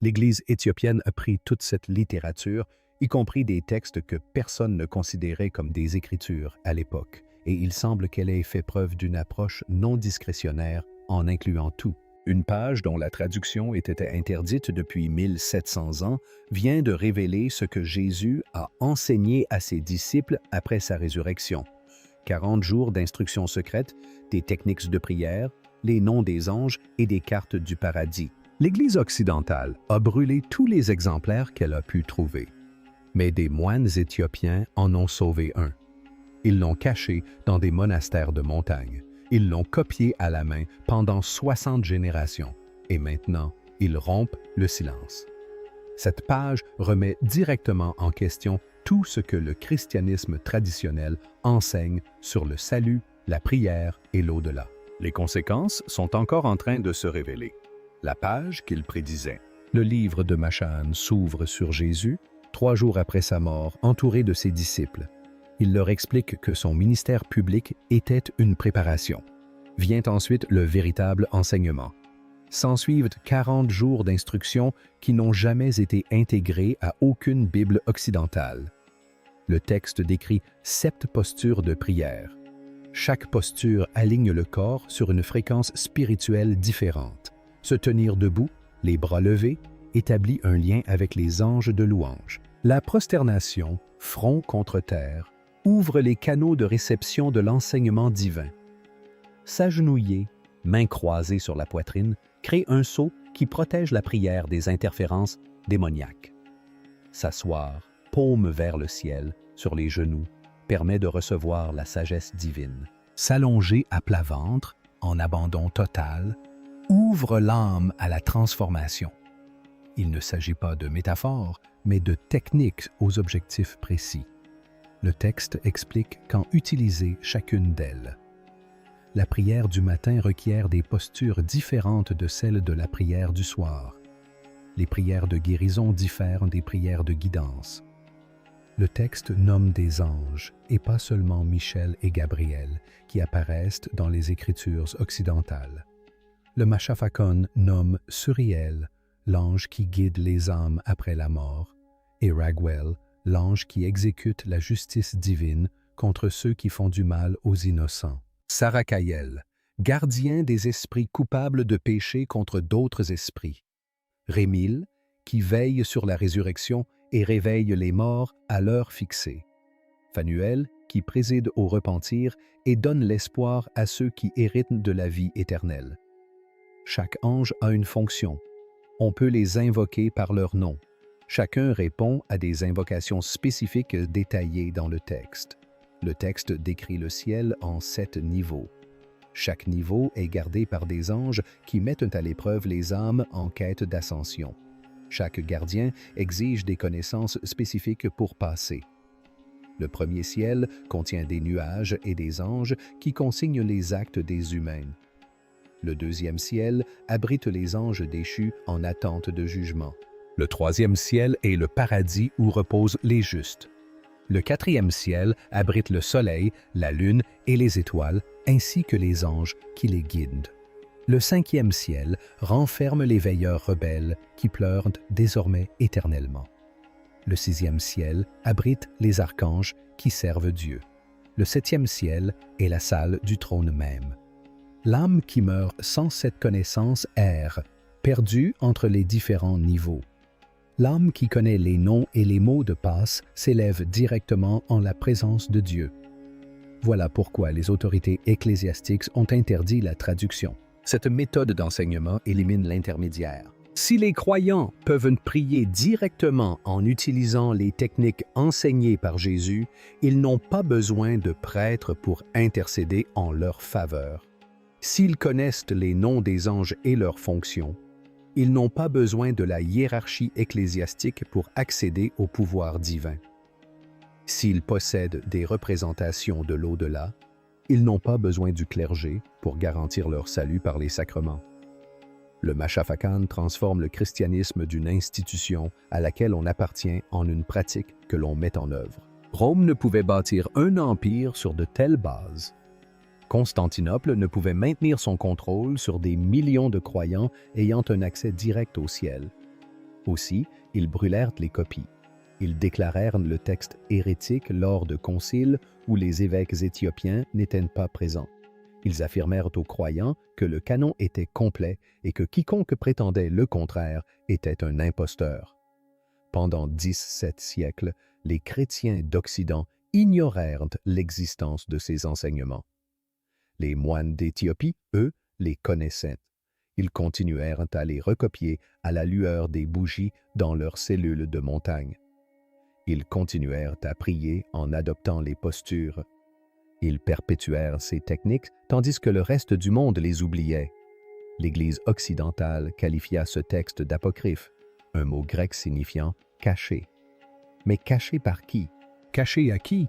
L'Église éthiopienne a pris toute cette littérature, y compris des textes que personne ne considérait comme des écritures à l'époque, et il semble qu'elle ait fait preuve d'une approche non discrétionnaire en incluant tout. Une page dont la traduction était interdite depuis 1700 ans vient de révéler ce que Jésus a enseigné à ses disciples après sa résurrection. 40 jours d'instructions secrètes, des techniques de prière, les noms des anges et des cartes du paradis. L'Église occidentale a brûlé tous les exemplaires qu'elle a pu trouver. Mais des moines éthiopiens en ont sauvé un. Ils l'ont caché dans des monastères de montagne. Ils l'ont copié à la main pendant 60 générations. Et maintenant, ils rompent le silence. Cette page remet directement en question tout ce que le christianisme traditionnel enseigne sur le salut, la prière et l'au-delà. Les conséquences sont encore en train de se révéler. La page qu'il prédisait. Le livre de Machan s'ouvre sur Jésus, 3 jours après sa mort, entouré de ses disciples. Il leur explique que son ministère public était une préparation. Vient ensuite le véritable enseignement. S'ensuivent 40 jours d'instruction qui n'ont jamais été intégrés à aucune Bible occidentale. Le texte décrit 7 postures de prière. Chaque posture aligne le corps sur une fréquence spirituelle différente. Se tenir debout, les bras levés, établit un lien avec les anges de louange. La prosternation, front contre terre, ouvre les canaux de réception de l'enseignement divin. S'agenouiller, mains croisées sur la poitrine, crée un sceau qui protège la prière des interférences démoniaques. S'asseoir, paume vers le ciel, sur les genoux, permet de recevoir la sagesse divine. S'allonger à plat ventre, en abandon total, ouvre l'âme à la transformation. Il ne s'agit pas de métaphores, mais de techniques aux objectifs précis. Le texte explique quand utiliser chacune d'elles. La prière du matin requiert des postures différentes de celles de la prière du soir. Les prières de guérison diffèrent des prières de guidance. Le texte nomme des anges, et pas seulement Michel et Gabriel, qui apparaissent dans les Écritures occidentales. Le Machafakon nomme Suriel, l'ange qui guide les âmes après la mort, et Raguel, l'ange qui exécute la justice divine contre ceux qui font du mal aux innocents. Sarakaïel, gardien des esprits coupables de péché contre d'autres esprits. Rémil, qui veille sur la résurrection et réveille les morts à l'heure fixée. Phanuel, qui préside au repentir et donne l'espoir à ceux qui héritent de la vie éternelle. Chaque ange a une fonction. On peut les invoquer par leur nom. Chacun répond à des invocations spécifiques détaillées dans le texte. Le texte décrit le ciel en 7 niveaux. Chaque niveau est gardé par des anges qui mettent à l'épreuve les âmes en quête d'ascension. Chaque gardien exige des connaissances spécifiques pour passer. Le premier ciel contient des nuages et des anges qui consignent les actes des humains. Le deuxième ciel abrite les anges déchus en attente de jugement. Le troisième ciel est le paradis où reposent les justes. Le quatrième ciel abrite le soleil, la lune et les étoiles, ainsi que les anges qui les guident. Le cinquième ciel renferme les veilleurs rebelles qui pleurent désormais éternellement. Le sixième ciel abrite les archanges qui servent Dieu. Le septième ciel est la salle du trône même. L'âme qui meurt sans cette connaissance erre, perdue entre les différents niveaux. L'âme qui connaît les noms et les mots de passe s'élève directement en la présence de Dieu. Voilà pourquoi les autorités ecclésiastiques ont interdit la traduction. Cette méthode d'enseignement élimine l'intermédiaire. Si les croyants peuvent prier directement en utilisant les techniques enseignées par Jésus, ils n'ont pas besoin de prêtres pour intercéder en leur faveur. S'ils connaissent les noms des anges et leurs fonctions, ils n'ont pas besoin de la hiérarchie ecclésiastique pour accéder au pouvoir divin. S'ils possèdent des représentations de l'au-delà, ils n'ont pas besoin du clergé pour garantir leur salut par les sacrements. Le Machafakan transforme le christianisme d'une institution à laquelle on appartient en une pratique que l'on met en œuvre. Rome ne pouvait bâtir un empire sur de telles bases. Constantinople ne pouvait maintenir son contrôle sur des millions de croyants ayant un accès direct au ciel. Aussi, ils brûlèrent les copies. Ils déclarèrent le texte hérétique lors de conciles où les évêques éthiopiens n'étaient pas présents. Ils affirmèrent aux croyants que le canon était complet et que quiconque prétendait le contraire était un imposteur. Pendant 17 siècles, les chrétiens d'Occident ignorèrent l'existence de ces enseignements. Les moines d'Éthiopie, eux, les connaissaient. Ils continuèrent à les recopier à la lueur des bougies dans leurs cellules de montagne. Ils continuèrent à prier en adoptant les postures. Ils perpétuèrent ces techniques tandis que le reste du monde les oubliait. L'Église occidentale qualifia ce texte d'apocryphe, un mot grec signifiant « caché ». Mais caché par qui? Caché à qui?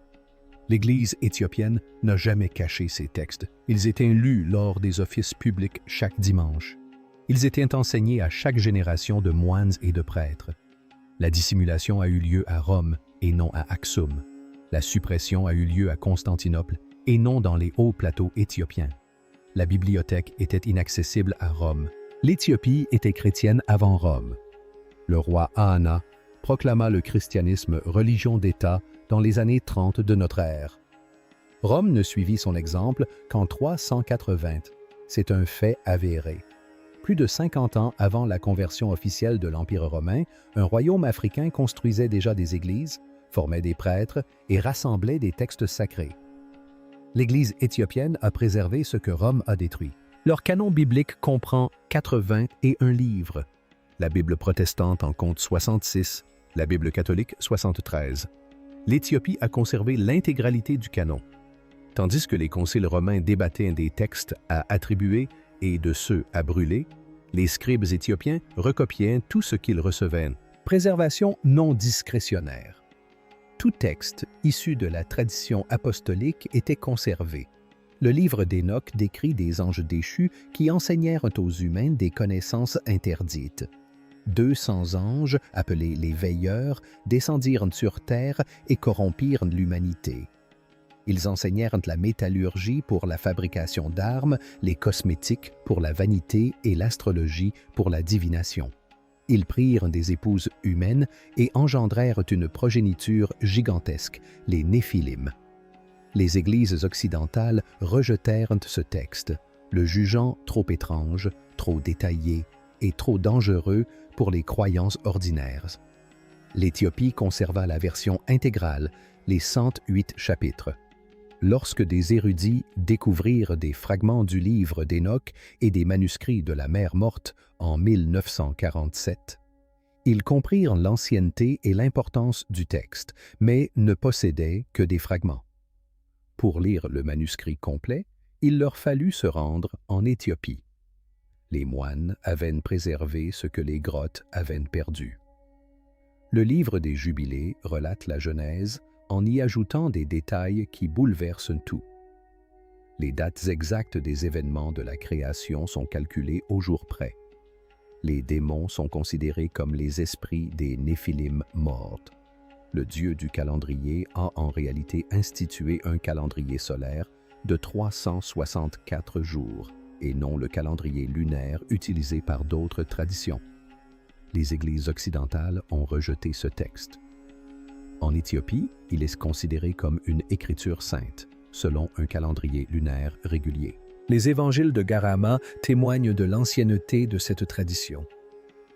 L'Église éthiopienne n'a jamais caché ces textes. Ils étaient lus lors des offices publics chaque dimanche. Ils étaient enseignés à chaque génération de moines et de prêtres. La dissimulation a eu lieu à Rome et non à Aksum. La suppression a eu lieu à Constantinople et non dans les hauts plateaux éthiopiens. La bibliothèque était inaccessible à Rome. L'Éthiopie était chrétienne avant Rome. Le roi Ahana proclama le christianisme religion d'État dans les années 30 de notre ère. Rome ne suivit son exemple qu'en 380. C'est un fait avéré. Plus de 50 ans avant la conversion officielle de l'Empire romain, un royaume africain construisait déjà des églises, formait des prêtres et rassemblait des textes sacrés. L'Église éthiopienne a préservé ce que Rome a détruit. Leur canon biblique comprend 81 livres. La Bible protestante en compte 66, la Bible catholique 73. L'Éthiopie a conservé l'intégralité du canon, tandis que les conciles romains débattaient des textes à attribuer et de ceux à brûler, les scribes éthiopiens recopiaient tout ce qu'ils recevaient. Préservation non discrétionnaire. Tout texte issu de la tradition apostolique était conservé. Le livre d'Hénoch décrit des anges déchus qui enseignèrent aux humains des connaissances interdites. 200 anges, appelés les veilleurs, descendirent sur terre et corrompirent l'humanité. Ils enseignèrent la métallurgie pour la fabrication d'armes, les cosmétiques pour la vanité et l'astrologie pour la divination. Ils prirent des épouses humaines et engendrèrent une progéniture gigantesque, les Néphilim. Les églises occidentales rejetèrent ce texte, le jugeant trop étrange, trop détaillé et trop dangereux pour les croyances ordinaires. L'Éthiopie conserva la version intégrale, les 108 chapitres. Lorsque des érudits découvrirent des fragments du livre d'Hénoch et des manuscrits de la Mer Morte en 1947, ils comprirent l'ancienneté et l'importance du texte, mais ne possédaient que des fragments. Pour lire le manuscrit complet, il leur fallut se rendre en Éthiopie. Les moines avaient préservé ce que les grottes avaient perdu. Le livre des Jubilés relate la Genèse en y ajoutant des détails qui bouleversent tout. Les dates exactes des événements de la création sont calculées au jour près. Les démons sont considérés comme les esprits des Néphilim morts. Le dieu du calendrier a en réalité institué un calendrier solaire de 364 jours et non le calendrier lunaire utilisé par d'autres traditions. Les églises occidentales ont rejeté ce texte. En Éthiopie, il est considéré comme une écriture sainte, selon un calendrier lunaire régulier. Les évangiles de Garama témoignent de l'ancienneté de cette tradition.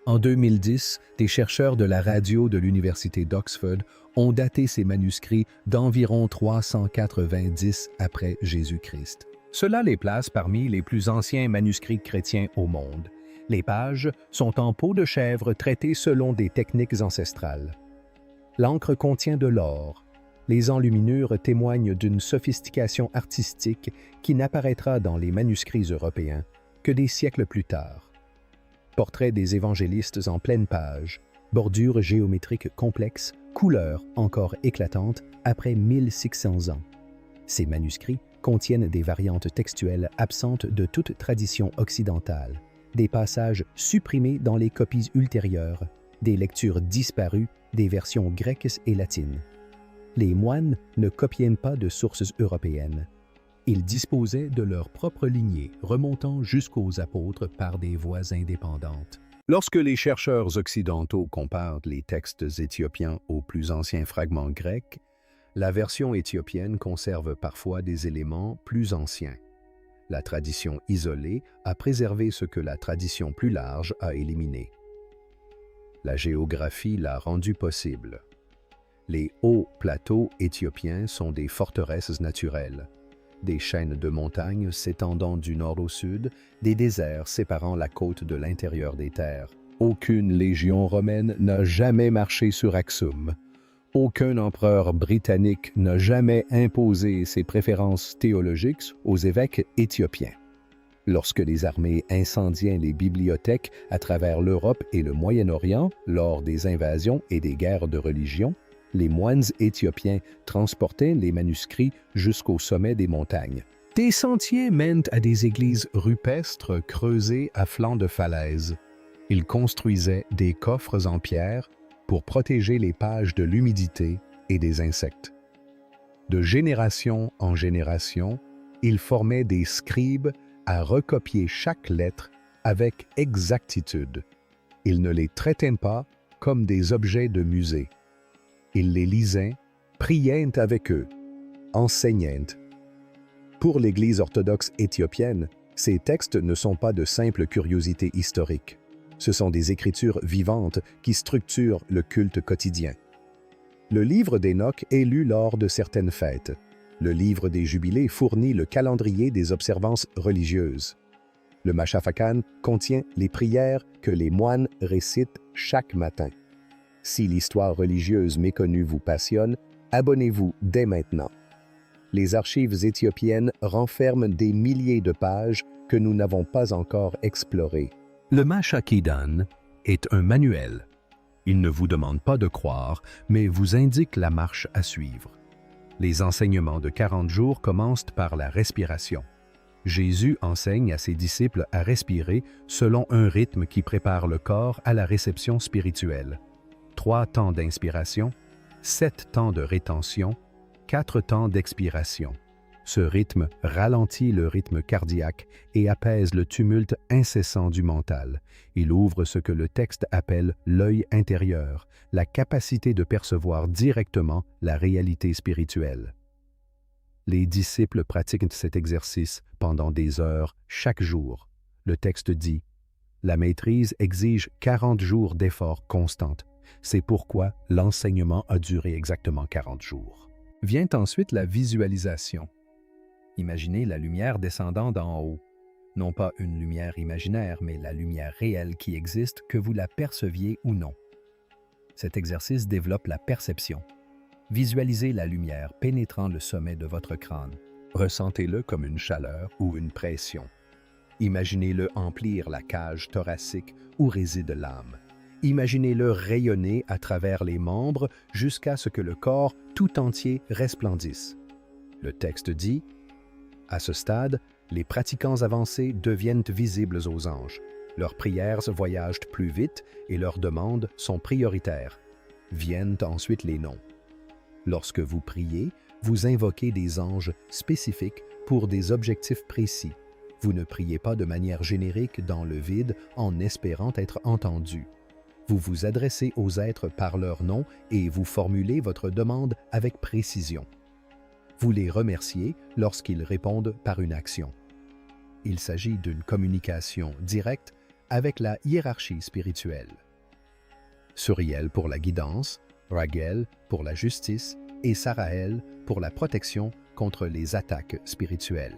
En 2010, des chercheurs de la radio de l'Université d'Oxford ont daté ces manuscrits d'environ 390 après Jésus-Christ. Cela les place parmi les plus anciens manuscrits chrétiens au monde. Les pages sont en peau de chèvre traitées selon des techniques ancestrales. L'encre contient de l'or. Les enluminures témoignent d'une sophistication artistique qui n'apparaîtra dans les manuscrits européens que des siècles plus tard. Portraits des évangélistes en pleine page, bordures géométriques complexes, couleurs encore éclatantes après 1600 ans. Ces manuscrits contiennent des variantes textuelles absentes de toute tradition occidentale, des passages supprimés dans les copies ultérieures, des lectures disparues des versions grecques et latines. Les moines ne copiaient pas de sources européennes. Ils disposaient de leur propre lignée remontant jusqu'aux apôtres par des voies indépendantes. Lorsque les chercheurs occidentaux comparent les textes éthiopiens aux plus anciens fragments grecs, la version éthiopienne conserve parfois des éléments plus anciens. La tradition isolée a préservé ce que la tradition plus large a éliminé. La géographie l'a rendu possible. Les hauts plateaux éthiopiens sont des forteresses naturelles, des chaînes de montagnes s'étendant du nord au sud, des déserts séparant la côte de l'intérieur des terres. Aucune légion romaine n'a jamais marché sur Aksum. Aucun empereur britannique n'a jamais imposé ses préférences théologiques aux évêques éthiopiens. Lorsque les armées incendiaient les bibliothèques à travers l'Europe et le Moyen-Orient lors des invasions et des guerres de religion, les moines éthiopiens transportaient les manuscrits jusqu'au sommet des montagnes. Des sentiers mènent à des églises rupestres creusées à flanc de falaise. Ils construisaient des coffres en pierre pour protéger les pages de l'humidité et des insectes. De génération en génération, ils formaient des scribes à recopier chaque lettre avec exactitude. Ils ne les traitaient pas comme des objets de musée. Ils les lisaient, priaient avec eux, enseignaient. Pour l'Église orthodoxe éthiopienne, ces textes ne sont pas de simples curiosités historiques. Ce sont des écritures vivantes qui structurent le culte quotidien. Le livre d'Enoch est lu lors de certaines fêtes. Le livre des Jubilés fournit le calendrier des observances religieuses. Le Machafakan contient les prières que les moines récitent chaque matin. Si l'histoire religieuse méconnue vous passionne, abonnez-vous dès maintenant. Les archives éthiopiennes renferment des milliers de pages que nous n'avons pas encore explorées. Le Machakidan est un manuel. Il ne vous demande pas de croire, mais vous indique la marche à suivre. Les enseignements de 40 jours commencent par la respiration. Jésus enseigne à ses disciples à respirer selon un rythme qui prépare le corps à la réception spirituelle. 3 temps d'inspiration, 7 temps de rétention, 4 temps d'expiration. Ce rythme ralentit le rythme cardiaque et apaise le tumulte incessant du mental. Il ouvre ce que le texte appelle l'œil intérieur, la capacité de percevoir directement la réalité spirituelle. Les disciples pratiquent cet exercice pendant des heures chaque jour. Le texte dit « La maîtrise exige 40 jours d'efforts constants. C'est pourquoi l'enseignement a duré exactement 40 jours. » Vient ensuite la visualisation. Imaginez la lumière descendant d'en haut. Non pas une lumière imaginaire, mais la lumière réelle qui existe, que vous la perceviez ou non. Cet exercice développe la perception. Visualisez la lumière pénétrant le sommet de votre crâne. Ressentez-le comme une chaleur ou une pression. Imaginez-le emplir la cage thoracique où réside l'âme. Imaginez-le rayonner à travers les membres jusqu'à ce que le corps tout entier resplendisse. Le texte dit « À ce stade, les pratiquants avancés deviennent visibles aux anges. Leurs prières voyagent plus vite et leurs demandes sont prioritaires. Viennent ensuite les noms. Lorsque vous priez, vous invoquez des anges spécifiques pour des objectifs précis. Vous ne priez pas de manière générique dans le vide en espérant être entendu. Vous vous adressez aux êtres par leur nom et vous formulez votre demande avec précision. Vous les remerciez lorsqu'ils répondent par une action. Il s'agit d'une communication directe avec la hiérarchie spirituelle. Suriel pour la guidance, Ragel pour la justice et Sarael pour la protection contre les attaques spirituelles.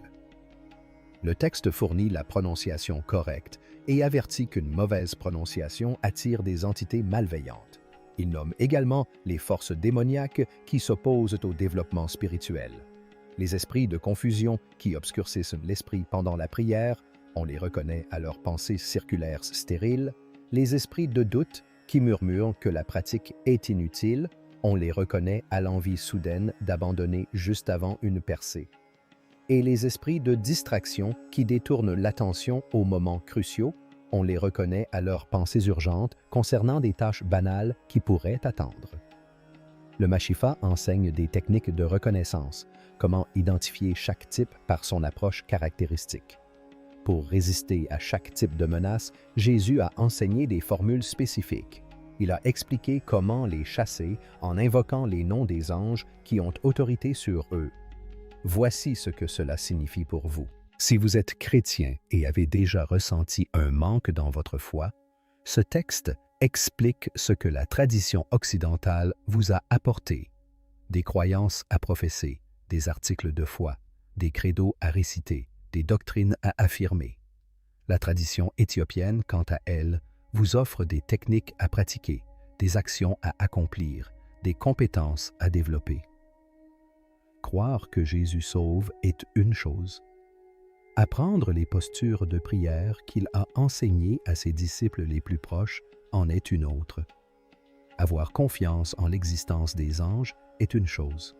Le texte fournit la prononciation correcte et avertit qu'une mauvaise prononciation attire des entités malveillantes. Il nomme également les forces démoniaques qui s'opposent au développement spirituel. Les esprits de confusion qui obscurcissent l'esprit pendant la prière, on les reconnaît à leurs pensées circulaires stériles. Les esprits de doute qui murmurent que la pratique est inutile, on les reconnaît à l'envie soudaine d'abandonner juste avant une percée. Et les esprits de distraction qui détournent l'attention aux moments cruciaux, on les reconnaît à leurs pensées urgentes concernant des tâches banales qui pourraient attendre. Le Mashifa enseigne des techniques de reconnaissance, comment identifier chaque type par son approche caractéristique. Pour résister à chaque type de menace, Jésus a enseigné des formules spécifiques. Il a expliqué comment les chasser en invoquant les noms des anges qui ont autorité sur eux. Voici ce que cela signifie pour vous. Si vous êtes chrétien et avez déjà ressenti un manque dans votre foi, ce texte explique ce que la tradition occidentale vous a apporté. Des croyances à professer, des articles de foi, des credos à réciter, des doctrines à affirmer. La tradition éthiopienne, quant à elle, vous offre des techniques à pratiquer, des actions à accomplir, des compétences à développer. Croire que Jésus sauve est une chose. Apprendre les postures de prière qu'il a enseignées à ses disciples les plus proches en est une autre. Avoir confiance en l'existence des anges est une chose.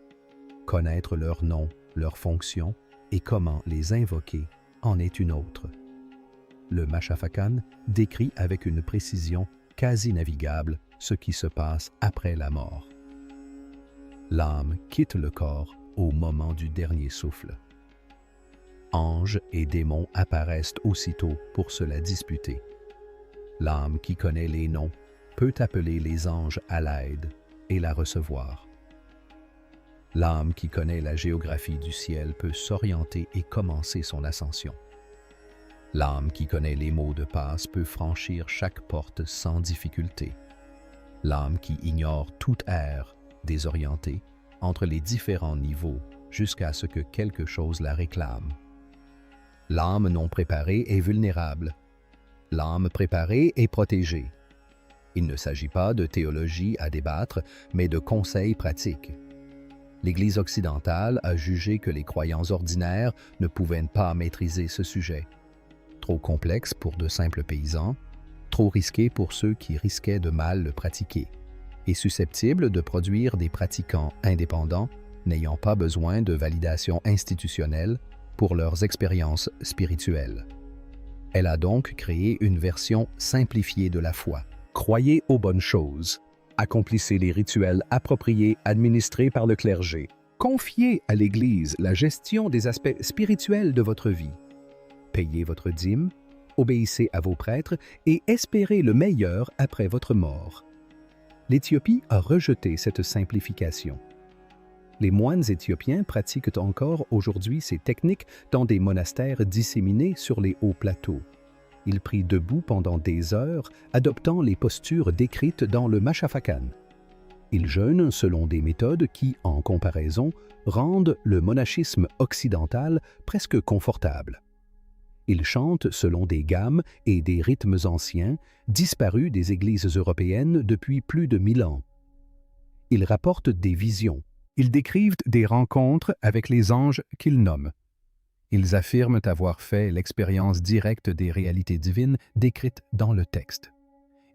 Connaître leurs noms, leurs fonctions et comment les invoquer en est une autre. Le Machafakan décrit avec une précision quasi navigable ce qui se passe après la mort. L'âme quitte le corps au moment du dernier souffle. Anges et démons apparaissent aussitôt pour se la disputer. L'âme qui connaît les noms peut appeler les anges à l'aide et la recevoir. L'âme qui connaît la géographie du ciel peut s'orienter et commencer son ascension. L'âme qui connaît les mots de passe peut franchir chaque porte sans difficulté. L'âme qui ignore toute aire, désorientée, entre les différents niveaux jusqu'à ce que quelque chose la réclame. L'âme non préparée est vulnérable. L'âme préparée est protégée. Il ne s'agit pas de théologie à débattre, mais de conseils pratiques. L'Église occidentale a jugé que les croyants ordinaires ne pouvaient pas maîtriser ce sujet. Trop complexe pour de simples paysans, trop risqué pour ceux qui risquaient de mal le pratiquer, et susceptible de produire des pratiquants indépendants n'ayant pas besoin de validation institutionnelle pour leurs expériences spirituelles. Elle a donc créé une version simplifiée de la foi. Croyez aux bonnes choses. Accomplissez les rituels appropriés administrés par le clergé. Confiez à l'Église la gestion des aspects spirituels de votre vie. Payez votre dîme, obéissez à vos prêtres et espérez le meilleur après votre mort. L'Éthiopie a rejeté cette simplification. Les moines éthiopiens pratiquent encore aujourd'hui ces techniques dans des monastères disséminés sur les hauts plateaux. Ils prient debout pendant des heures, adoptant les postures décrites dans le Machafakan. Ils jeûnent selon des méthodes qui, en comparaison, rendent le monachisme occidental presque confortable. Ils chantent selon des gammes et des rythmes anciens, disparus des églises européennes depuis plus de 1000 ans. Ils rapportent des visions. Ils décrivent des rencontres avec les anges qu'ils nomment. Ils affirment avoir fait l'expérience directe des réalités divines décrites dans le texte.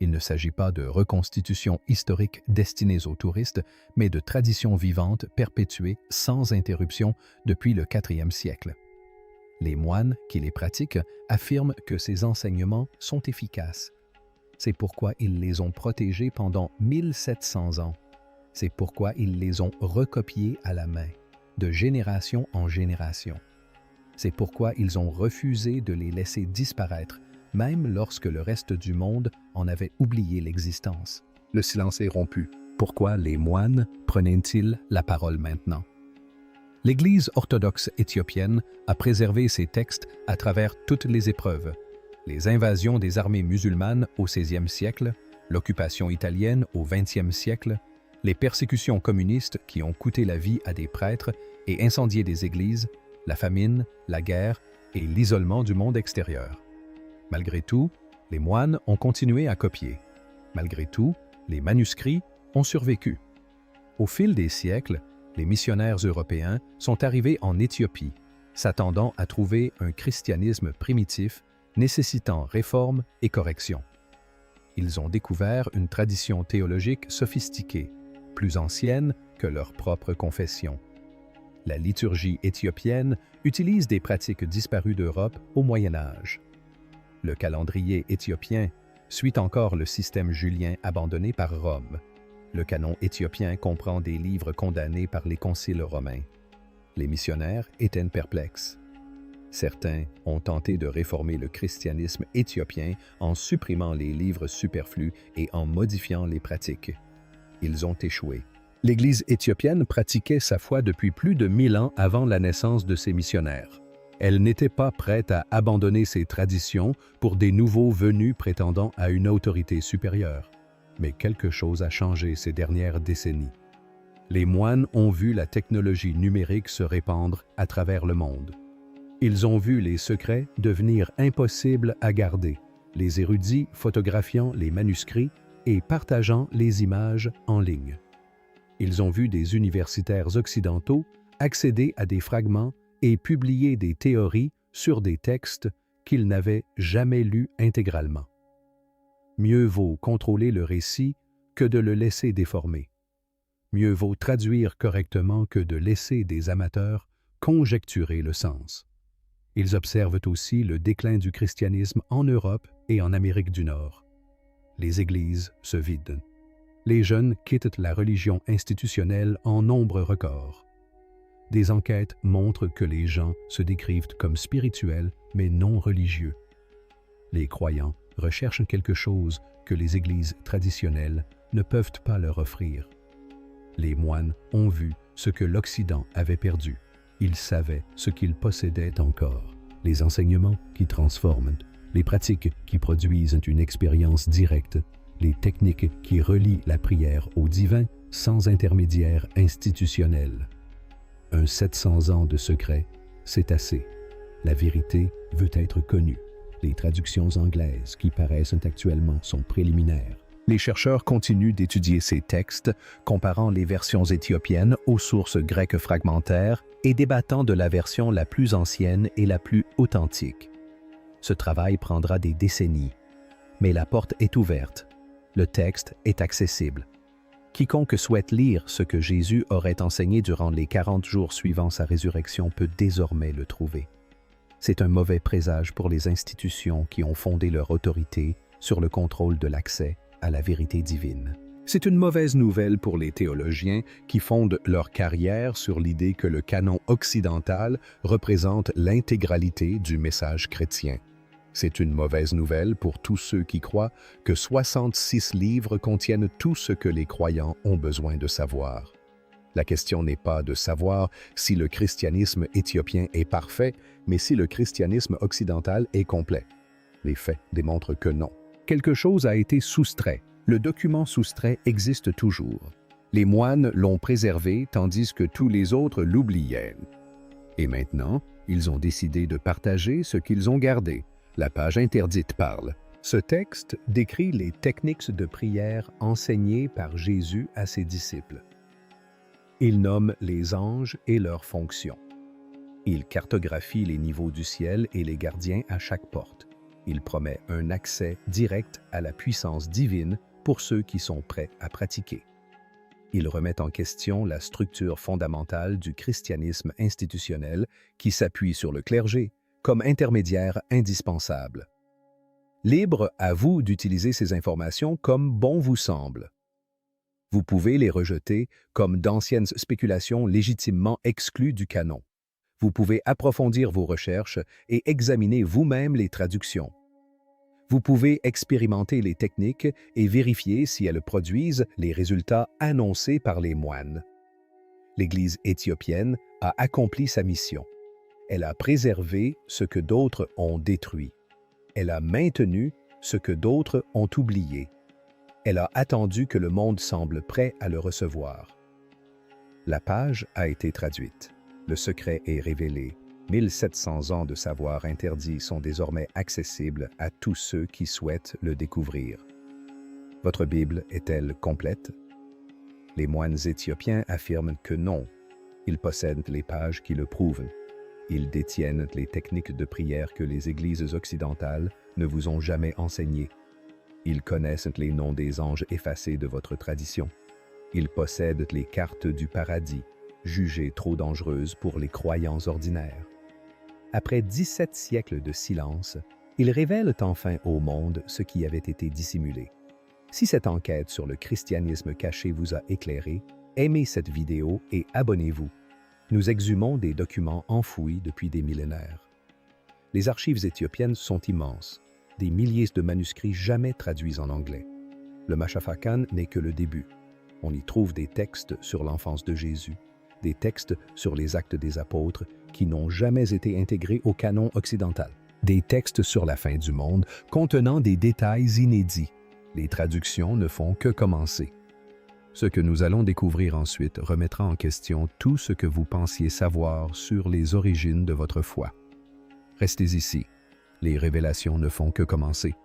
Il ne s'agit pas de reconstitutions historiques destinées aux touristes, mais de traditions vivantes perpétuées sans interruption depuis le IVe siècle. Les moines qui les pratiquent affirment que ces enseignements sont efficaces. C'est pourquoi ils les ont protégés pendant 1700 ans. C'est pourquoi ils les ont recopiés à la main, de génération en génération. C'est pourquoi ils ont refusé de les laisser disparaître, même lorsque le reste du monde en avait oublié l'existence. Le silence est rompu. Pourquoi les moines prenaient-ils la parole maintenant? L'Église orthodoxe éthiopienne a préservé ces textes à travers toutes les épreuves. Les invasions des armées musulmanes au XVIe siècle, l'occupation italienne au XXe siècle, les persécutions communistes qui ont coûté la vie à des prêtres et incendié des églises, la famine, la guerre et l'isolement du monde extérieur. Malgré tout, les moines ont continué à copier. Malgré tout, les manuscrits ont survécu. Au fil des siècles, les missionnaires européens sont arrivés en Éthiopie, s'attendant à trouver un christianisme primitif nécessitant réforme et correction. Ils ont découvert une tradition théologique sophistiquée, plus ancienne que leur propre confession. La liturgie éthiopienne utilise des pratiques disparues d'Europe au Moyen Âge. Le calendrier éthiopien suit encore le système julien abandonné par Rome. Le canon éthiopien comprend des livres condamnés par les conciles romains. Les missionnaires étaient perplexes. Certains ont tenté de réformer le christianisme éthiopien en supprimant les livres superflus et en modifiant les pratiques. Ils ont échoué. L'Église éthiopienne pratiquait sa foi depuis plus de 1000 ans avant la naissance de ses missionnaires. Elle n'était pas prête à abandonner ses traditions pour des nouveaux venus prétendant à une autorité supérieure. Mais quelque chose a changé ces dernières décennies. Les moines ont vu la technologie numérique se répandre à travers le monde. Ils ont vu les secrets devenir impossibles à garder, les érudits photographiant les manuscrits et partageant les images en ligne. Ils ont vu des universitaires occidentaux accéder à des fragments et publier des théories sur des textes qu'ils n'avaient jamais lus intégralement. Mieux vaut contrôler le récit que de le laisser déformer. Mieux vaut traduire correctement que de laisser des amateurs conjecturer le sens. Ils observent aussi le déclin du christianisme en Europe et en Amérique du Nord. Les églises se vident. Les jeunes quittent la religion institutionnelle en nombre record. Des enquêtes montrent que les gens se décrivent comme spirituels mais non religieux. Les croyants recherchent quelque chose que les églises traditionnelles ne peuvent pas leur offrir. Les moines ont vu ce que l'Occident avait perdu. Ils savaient ce qu'ils possédaient encore. Les enseignements qui transforment, les pratiques qui produisent une expérience directe, les techniques qui relient la prière au divin sans intermédiaire institutionnel. Un 700 ans de secret, c'est assez. La vérité veut être connue. Les traductions anglaises qui paraissent actuellement sont préliminaires. Les chercheurs continuent d'étudier ces textes, comparant les versions éthiopiennes aux sources grecques fragmentaires et débattant de la version la plus ancienne et la plus authentique. Ce travail prendra des décennies, mais la porte est ouverte. Le texte est accessible. Quiconque souhaite lire ce que Jésus aurait enseigné durant les 40 jours suivant sa résurrection peut désormais le trouver. C'est un mauvais présage pour les institutions qui ont fondé leur autorité sur le contrôle de l'accès à la vérité divine. C'est une mauvaise nouvelle pour les théologiens qui fondent leur carrière sur l'idée que le canon occidental représente l'intégralité du message chrétien. C'est une mauvaise nouvelle pour tous ceux qui croient que 66 livres contiennent tout ce que les croyants ont besoin de savoir. La question n'est pas de savoir si le christianisme éthiopien est parfait, mais si le christianisme occidental est complet. Les faits démontrent que non. Quelque chose a été soustrait. Le document soustrait existe toujours. Les moines l'ont préservé tandis que tous les autres l'oubliaient. Et maintenant, ils ont décidé de partager ce qu'ils ont gardé. La page interdite parle. Ce texte décrit les techniques de prière enseignées par Jésus à ses disciples. Il nomme les anges et leurs fonctions. Il cartographie les niveaux du ciel et les gardiens à chaque porte. Il promet un accès direct à la puissance divine pour ceux qui sont prêts à pratiquer. Il remet en question la structure fondamentale du christianisme institutionnel qui s'appuie sur le clergé comme intermédiaire indispensable. Libre à vous d'utiliser ces informations comme bon vous semble. Vous pouvez les rejeter comme d'anciennes spéculations légitimement exclues du canon. Vous pouvez approfondir vos recherches et examiner vous-même les traductions. Vous pouvez expérimenter les techniques et vérifier si elles produisent les résultats annoncés par les moines. L'Église éthiopienne a accompli sa mission. Elle a préservé ce que d'autres ont détruit. Elle a maintenu ce que d'autres ont oublié. Elle a attendu que le monde semble prêt à le recevoir. La page a été traduite. Le secret est révélé. 1700 ans de savoir interdit sont désormais accessibles à tous ceux qui souhaitent le découvrir. Votre Bible est-elle complète? Les moines éthiopiens affirment que non. Ils possèdent les pages qui le prouvent. Ils détiennent les techniques de prière que les églises occidentales ne vous ont jamais enseignées. Ils connaissent les noms des anges effacés de votre tradition. Ils possèdent les cartes du paradis, jugées trop dangereuses pour les croyants ordinaires. Après 17 siècles de silence, ils révèlent enfin au monde ce qui avait été dissimulé. Si cette enquête sur le christianisme caché vous a éclairé, aimez cette vidéo et abonnez-vous. Nous exhumons des documents enfouis depuis des millénaires. Les archives éthiopiennes sont immenses, des milliers de manuscrits jamais traduits en anglais. Le Machafakan n'est que le début. On y trouve des textes sur l'enfance de Jésus, des textes sur les actes des apôtres qui n'ont jamais été intégrés au canon occidental, des textes sur la fin du monde contenant des détails inédits. Les traductions ne font que commencer. Ce que nous allons découvrir ensuite remettra en question tout ce que vous pensiez savoir sur les origines de votre foi. Restez ici. Les révélations ne font que commencer.